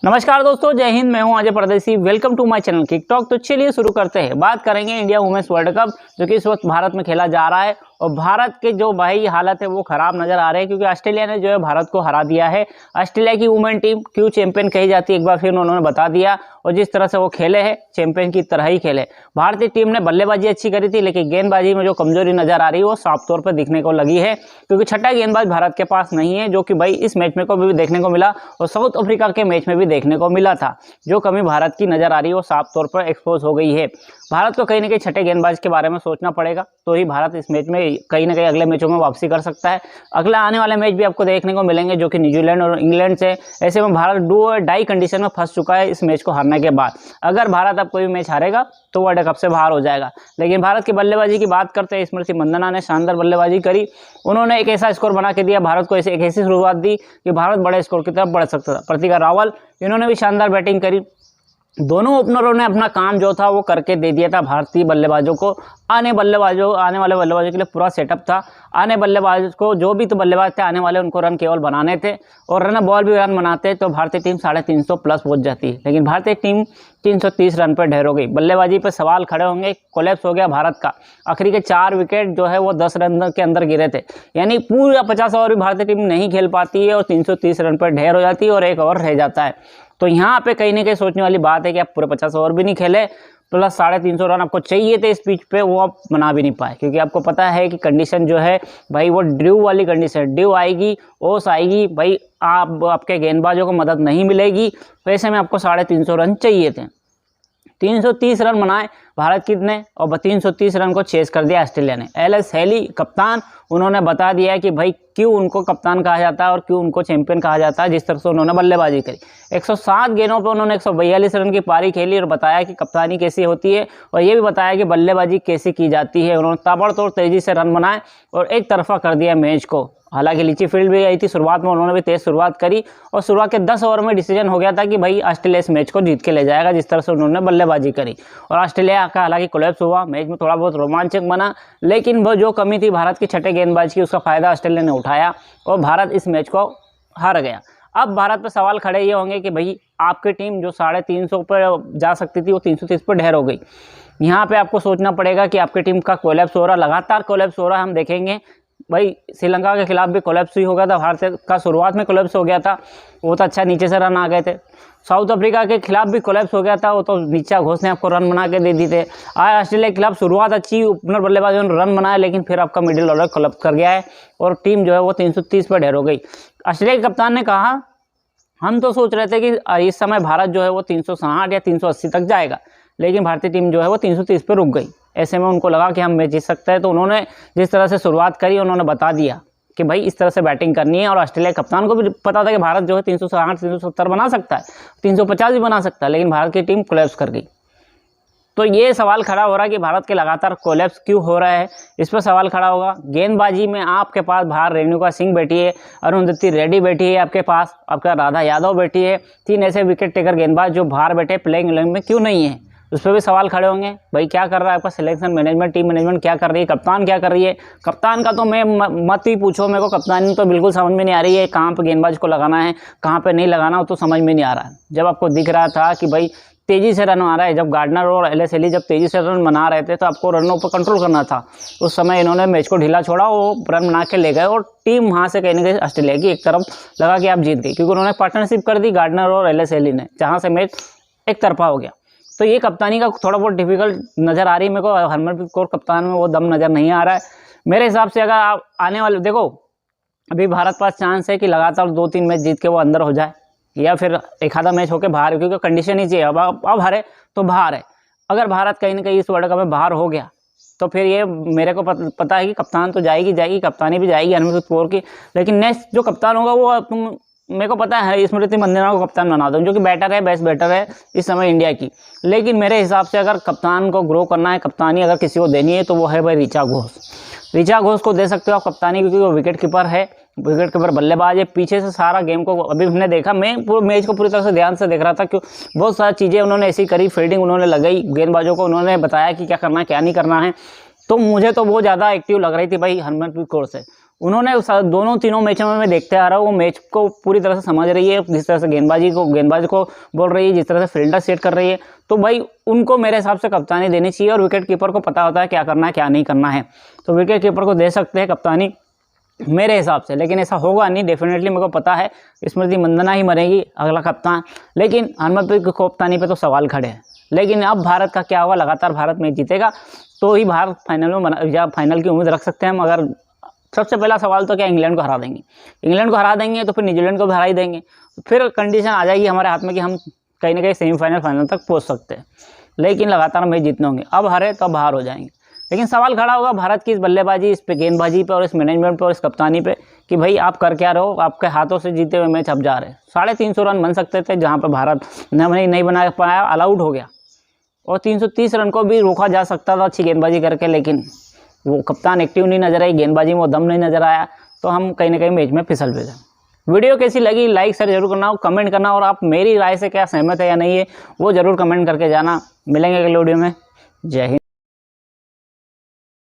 नमस्कार दोस्तों, जय हिंद। मैं हूं Ajay Pardesi. Welcome to my channel kick talk. तो चलिए शुरू करते हैं। बात करेंगे इंडिया वुमेन्स वर्ल्ड कप जो कि इस वक्त भारत में खेला जा रहा है। और भारत के जो भाई हालत है वो खराब नजर आ रहे हैं क्योंकि ऑस्ट्रेलिया ने जो है भारत को हरा दिया है। ऑस्ट्रेलिया की वुमेन टीम क्यों चैंपियन कही जाती है एक बार फिर उन्होंने बता दिया। और जिस तरह से वो खेले हैं चैंपियन की तरह ही खेले। भारतीय टीम ने बल्लेबाजी अच्छी करी थी लेकिन गेंदबाजी में जो कमजोरी नजर आ रही है वो साफ तौर पर दिखने को लगी है क्योंकि छठा गेंदबाज भारत के पास नहीं है, जो कि भाई इस मैच में को भी देखने को मिला और साउथ अफ्रीका के मैच में भी देखने को मिला था। जो कमी भारत की नजर आ रही है वो साफ तौर पर एक्सपोज हो गई है। भारत को कहीं ना कहीं छठे गेंदबाज के बारे में सोचना पड़ेगा तो ही भारत इस मैच में कहीं ना कहीं अगले मैचों में वापसी कर सकता है। अगला आने वाले मैच भी आपको देखने को मिलेंगे जो कि न्यूजीलैंड और इंग्लैंड से। ऐसे में भारत डू और डाई कंडीशन में फंस चुका है इस मैच को हारने के बाद। अगर भारत अब कोई भी मैच हारेगा तो वर्ल्ड कप से बाहर हो जाएगा। लेकिन भारत की बल्लेबाजी की बात करते हैं, स्मृति मंदाना ने शानदार बल्लेबाजी करी। उन्होंने एक ऐसा स्कोर बना के दिया भारत को, एक ऐसी शुरुआत दी कि भारत बड़े स्कोर की तरफ बढ़ सकता था। प्रतिका रावल इन्होंने भी शानदार बैटिंग करी। दोनों ओपनरों ने अपना काम जो था वो करके दे दिया था भारतीय बल्लेबाजों को। आने वाले बल्लेबाजों के लिए पूरा सेटअप था। आने बल्लेबाज को जो भी तो बल्लेबाज थे आने वाले उनको रन केवल बनाने थे और रन बॉल भी रन बनाते तो भारतीय टीम 350 प्लस पहुंच जाती। लेकिन भारतीय टीम 330 रन पर ढेर हो गई। बल्लेबाजी पर सवाल खड़े होंगे। कोलैप्स हो गया भारत का। आखिरी के 4 विकेट जो है वो 10 रन के अंदर गिरे थे, यानी पूरा 50 ओवर भी भारतीय टीम नहीं खेल पाती है और 330 रन पर ढेर हो जाती है और 1 ओवर रह जाता है। तो यहाँ पे कहीं ना कहीं सोचने वाली बात है कि आप पूरे 50 ओवर भी नहीं खेले, प्लस 350 रन आपको चाहिए थे इस पिच पे, वो आप बना भी नहीं पाए क्योंकि आपको पता है कि कंडीशन जो है भाई वो ड्यू वाली कंडीशन, ड्यू आएगी, ओस आएगी भाई, आपके गेंदबाजों को मदद नहीं मिलेगी। तो ऐसे में आपको 350 रन चाहिए थे। 330 रन बनाए भारत कितने और 330 रन को चेस कर दिया ऑस्ट्रेलिया ने। एलएस हेली कप्तान, उन्होंने बता दिया है कि भाई क्यों उनको कप्तान कहा जाता है और क्यों उनको चैंपियन कहा जाता है। जिस तरह से उन्होंने बल्लेबाजी करी, 107 गेंदों पे उन्होंने 142 रन की पारी खेली और बताया कि कप्तानी कैसी होती है और ये भी बताया कि बल्लेबाजी कैसी की जाती है। उन्होंने ताबड़तोड़ तेजी से रन बनाए और एक तरफा कर दिया मैच को। हालांकि लिचीफील्ड भी आई थी शुरुआत में, उन्होंने भी तेज शुरुआत करी और शुरुआत के 10 ओवर में डिसीजन हो गया था कि भाई ऑस्ट्रेलिया इस मैच को जीत के ले जाएगा। जिस तरह से उन्होंने बल्लेबाजी करी और ऑस्ट्रेलिया का हालांकि कोलैप्स हुआ, मैच में थोड़ा बहुत रोमांचक बना, लेकिन वो जो कमी थी भारत के छठे गेंदबाज की उसका फायदा ऑस्ट्रेलिया ने उठाया और भारत इस मैच को हार गया। अब भारत पर सवाल खड़े ये होंगे कि भाई आपकी टीम जो 350 पर जा सकती थी वो 330 पर ढेर हो गई। यहाँ पे आपको सोचना पड़ेगा कि आपकी टीम का कोलैप्स हो रहा, लगातार कोलैप्स हो रहा है। हम देखेंगे भाई श्रीलंका के खिलाफ भी कोलैप्स ही हो गया था, भारत का शुरुआत में कोलैप्स हो गया था, वो तो अच्छा नीचे से रन आ गए थे। साउथ अफ्रीका के खिलाफ भी कोलैप्स हो गया था, वो तो नीचा घोष ने आपको रन बना के दे दी थे। आज ऑस्ट्रेलिया के खिलाफ शुरुआत अच्छी, ओपनर बल्लेबाजों ने रन बनाया लेकिन फिर आपका मिडिल ऑर्डर कोलैप्स कर गया है और टीम जो है वो 330 पर ढेर हो गई। ऑस्ट्रेलिया के कप्तान ने कहा हम तो सोच रहे थे कि इस समय भारत जो है वो 360 या 380 तक जाएगा, लेकिन भारतीय टीम जो है वो 330 पर रुक गई। ऐसे में उनको लगा कि हम मैच जीत सकते हैं, तो उन्होंने जिस तरह से शुरुआत करी उन्होंने बता दिया कि भाई इस तरह से बैटिंग करनी है। और ऑस्ट्रेलिया कप्तान को भी पता था कि भारत जो है 360 370 बना सकता है, 350 भी बना सकता है, लेकिन भारत की टीम कोलैप्स कर गई। तो ये सवाल खड़ा हो रहा है कि भारत के लगातार कोलैप्स क्यों हो रहा है, इस पर सवाल खड़ा होगा। गेंदबाजी में आपके पास बाहर रेणुका सिंह बैठी है, अरुंधति रेड्डी बैठी है, आपके पास आपका राधा यादव बैठी है, 3 ऐसे विकेट टेकर गेंदबाज जो बाहर बैठे प्लेइंग 11 में क्यों नहीं है, उस पर भी सवाल खड़े होंगे। भाई क्या कर रहा है आपका सिलेक्शन मैनेजमेंट, टीम मैनेजमेंट क्या कर रही है, कप्तान क्या कर रही है। कप्तान का तो मैं मत ही पूछो, मेरे को कप्तानी तो बिल्कुल समझ में नहीं आ रही है। कहाँ पे गेंदबाज को लगाना है कहाँ पे नहीं लगाना वो तो समझ में नहीं आ रहा है। जब आपको दिख रहा था कि भाई तेज़ी से रन आ रहा है, जब गार्डनर और एलएस हेली जब तेज़ी से रन बना रहे थे तो आपको रनों पर कंट्रोल करना था। उस समय इन्होंने मैच को ढीला छोड़ा, वो रन बना के ले गए और टीम वहाँ से कहीं ना कहीं ऑस्ट्रेलिया की एक तरफ लगा कि आप जीत गई क्योंकि उन्होंने पार्टनरशिप कर दी गार्डनर और एलएस हेली ने, जहाँ से मैच एक तरफा हो गया। तो ये कप्तानी का थोड़ा बहुत डिफिकल्ट नज़र आ रही है मेरे को। हरमनप्रीत कौर कप्तान में वो दम नज़र नहीं आ रहा है मेरे हिसाब से। अगर आप आने वाले देखो, अभी भारत पास चांस है कि लगातार 2-3 मैच जीत के वो अंदर हो जाए या फिर एक आधा मैच होकर बाहर, क्योंकि कंडीशन ही चाहिए। अब हारे तो बाहर है। अगर भारत कहीं ना कहीं इस वर्ल्ड कप में बाहर हो गया तो फिर ये मेरे को पता है कि कप्तान तो जाएगी, कप्तानी भी जाएगी हरमनप्रीत कौर की, लेकिन नेक्स्ट जो कप्तान होगा वो मेरे को पता है स्मृति मंदाना को कप्तान बना दो, जो कि बेटर है, बेस्ट बेटर है इस समय इंडिया की। लेकिन मेरे हिसाब से अगर कप्तान को ग्रो करना है, कप्तानी अगर किसी को देनी है तो वो है भाई ऋचा घोष। ऋचा घोष को दे सकते हो आप कप्तानी, क्योंकि वो विकेट कीपर है, विकेट कीपर बल्लेबाज है। पीछे से सारा गेम को अभी हमने देखा, मैं पूरे मैच को पूरी तरह से ध्यान से देख रहा था, क्यों बहुत सारी चीज़ें उन्होंने ऐसी करी, फील्डिंग उन्होंने लगाई, गेंदबाजों को उन्होंने बताया कि क्या करना है क्या नहीं करना है। तो मुझे तो बहुत ज़्यादा एक्टिव लग रही थी भाई हरमनप्रीत कौर से। उन्होंने दोनों तीनों मैचों में मैं देखते आ रहा हूँ, वो मैच को पूरी तरह से समझ रही है, जिस तरह से गेंदबाज को बोल रही है, जिस तरह से फील्डर सेट कर रही है। तो भाई उनको मेरे हिसाब से कप्तानी देनी चाहिए, और विकेट कीपर को पता होता है क्या करना है क्या नहीं करना है, तो विकेट कीपर को दे सकते हैं कप्तानी मेरे हिसाब से। लेकिन ऐसा होगा नहीं, डेफिनेटली मेरे को पता है स्मृति मंदाना ही मरेगी अगला कप्तान, लेकिन हरमनप्रीत की कप्तानी पे तो सवाल खड़े हैं। लेकिन अब भारत का क्या होगा, लगातार भारत मैच जीतेगा तो ही भारत फाइनल में या फाइनल की उम्मीद रख सकते हैं हम। अगर सबसे पहला सवाल तो क्या इंग्लैंड को हरा देंगे, इंग्लैंड को हरा देंगे तो फिर न्यूजीलैंड को भी हरा ही देंगे, फिर कंडीशन आ जाएगी हमारे हाथ में कि हम कहीं ना कहीं सेमीफाइनल फाइनल तक पहुँच सकते हैं। लेकिन लगातार मैच जीतने होंगे, अब हारे तो बाहर हो जाएंगे। लेकिन सवाल खड़ा होगा भारत की इस बल्लेबाजी, इस पे गेंदबाजी पे और इस मैनेजमेंट पे और इस कप्तानी पे कि भाई आप कर क्या रहे हो, आपके हाथों से जीते हुए मैच अब जा रहे हैं। 350 रन बन सकते थे, जहाँ पे भारत नहीं बना पाया, ऑल आउट हो गया, और 330 रन को भी रोका जा सकता था अच्छी गेंदबाजी करके, लेकिन वो कप्तान एक्टिव नहीं नजर आई, गेंदबाजी में वो दम नहीं नजर आया, तो हम कहीं ना कहीं मैच में फिसल गए। वीडियो कैसी लगी लाइक शेयर जरूर करना, कमेंट करना, और आप मेरी राय से क्या सहमत है या नहीं है वो जरूर कमेंट करके जाना। मिलेंगे अगले वीडियो में। जय हिंद।